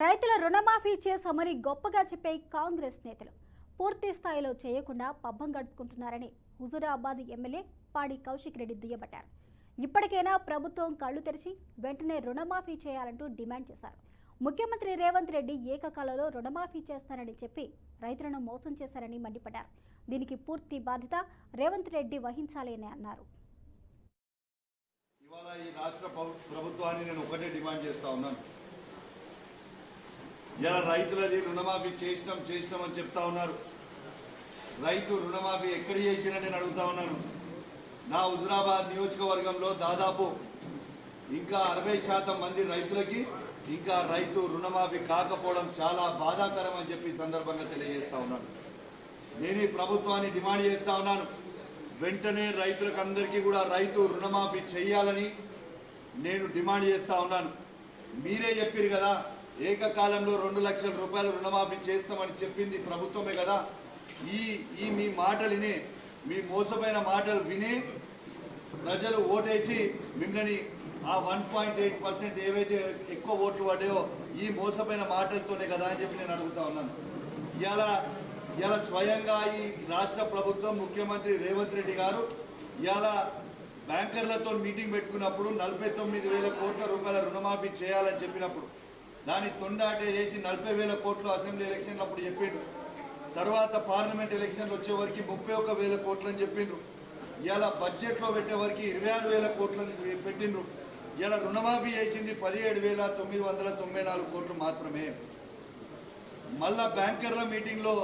రైతుల రుణమాఫీ చేశామని గొప్పగా చెప్పే కాంగ్రెస్ నేతలు పూర్తి స్థాయిలో చేయకుండా పబ్బం గడుపుకుంటున్నారని హుజూరాబాద్ ఎమ్మెల్యే పాడి కౌశిక్ రెడ్డి దుయ్యబట్టారు. ఇప్పటికైనా ప్రభుత్వం కళ్లు తెరిచి వెంటనే రుణమాఫీ చేయాలంటూ డిమాండ్ చేశారు. ముఖ్యమంత్రి రేవంత్ రెడ్డి ఏకకాలంలో రుణమాఫీ చేస్తారని చెప్పి రైతులను మోసం చేశారని మండిపడ్డారు. దీనికి పూర్తి బాధ్యత రేవంత్ రెడ్డి వహించాలి అని అన్నారు. ఇవాళ ఈ రాష్ట్ర ప్రభుత్వాన్ని నేను ఒకటే డిమాండ్ చేస్తా ఉన్నాను. ఇలా రైతులది రుణమాఫీ చేసినామని చెప్తా ఉన్నారు. రైతు రుణమాఫీ ఎక్కడ చేసినా నేను అడుగుతా ఉన్నాను. నా హుజూరాబాద్ నియోజకవర్గంలో దాదాపు ఇంకా 60% మంది రైతులకి ఇంకా రైతు రుణమాఫీ కాకపోవడం చాలా బాధాకరం అని చెప్పి సందర్భంగా తెలియజేస్తా ఉన్నాను. నేను ఈ ప్రభుత్వాన్ని డిమాండ్ చేస్తా ఉన్నాను. వెంటనే రైతులకు అందరికీ కూడా రైతు రుణమాఫీ చేయాలని నేను డిమాండ్ చేస్తా ఉన్నాను. మీరే చెప్పారు కదా, ఏకకాలంలో 2 లక్షల రూపాయలు రుణమాఫీ చేస్తామని చెప్పింది ప్రభుత్వమే కదా. ఈ మీ మాటలు విని, మీ మోసపోయిన మాటలు విని ప్రజలు ఓటేసి మిమ్మల్ని ఆ 1.8% ఏవైతే ఎక్కువ ఓట్లు పడ్డాయో ఈ మోసపోయిన మాటలతోనే కదా అని చెప్పి నేను అడుగుతా ఉన్నాను. ఇలా స్వయంగా ఈ రాష్ట్ర ప్రభుత్వం ముఖ్యమంత్రి రేవంత్ రెడ్డి గారు ఇలా బ్యాంకర్లతో మీటింగ్ పెట్టుకున్నప్పుడు 49,000 కోట్ల రూపాయల రుణమాఫీ చేయాలని చెప్పినప్పుడు దాన్ని తొండాటే చేసి 40,000 కోట్లు అసెంబ్లీ ఎలక్షన్లు అప్పుడు చెప్పిండ్రు. తర్వాత పార్లమెంట్ ఎలక్షన్లు వచ్చేవరకు 31,000 కోట్లు అని చెప్పిండ్రు. ఇలా బడ్జెట్లో పెట్టేవరకు 26,000 కోట్లని పెట్టిండ్రు. ఇలా రుణమాఫీ చేసింది 17,994 కోట్లు మాత్రమే. మళ్ళా బ్యాంకర్ల మీటింగ్లో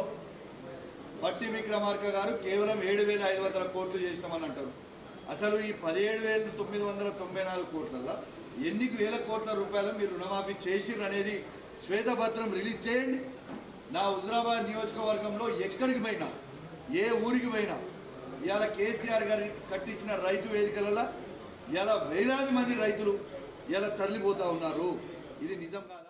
పట్టి విక్రమార్క గారు కేవలం 7,500 కోట్లు చేసినామని అంటారు. అసలు ఈ 17,994 కోట్లలో ఎన్ని వేల కోట్ల రూపాయలు మీరు రుణమాఫీ చేసిర్రు అనేది శ్వేతపత్రం రిలీజ్ చేయండి. నా హుజూరాబాద్ నియోజకవర్గంలో ఎక్కడికి పోయినా, ఏ ఊరికి పోయినా ఇవాళ కేసీఆర్ గారు కట్టించిన రైతు వేదికలలో ఇలా వేలాది మంది రైతులు ఇలా తరలిపోతా ఉన్నారు. ఇది నిజం కాదా?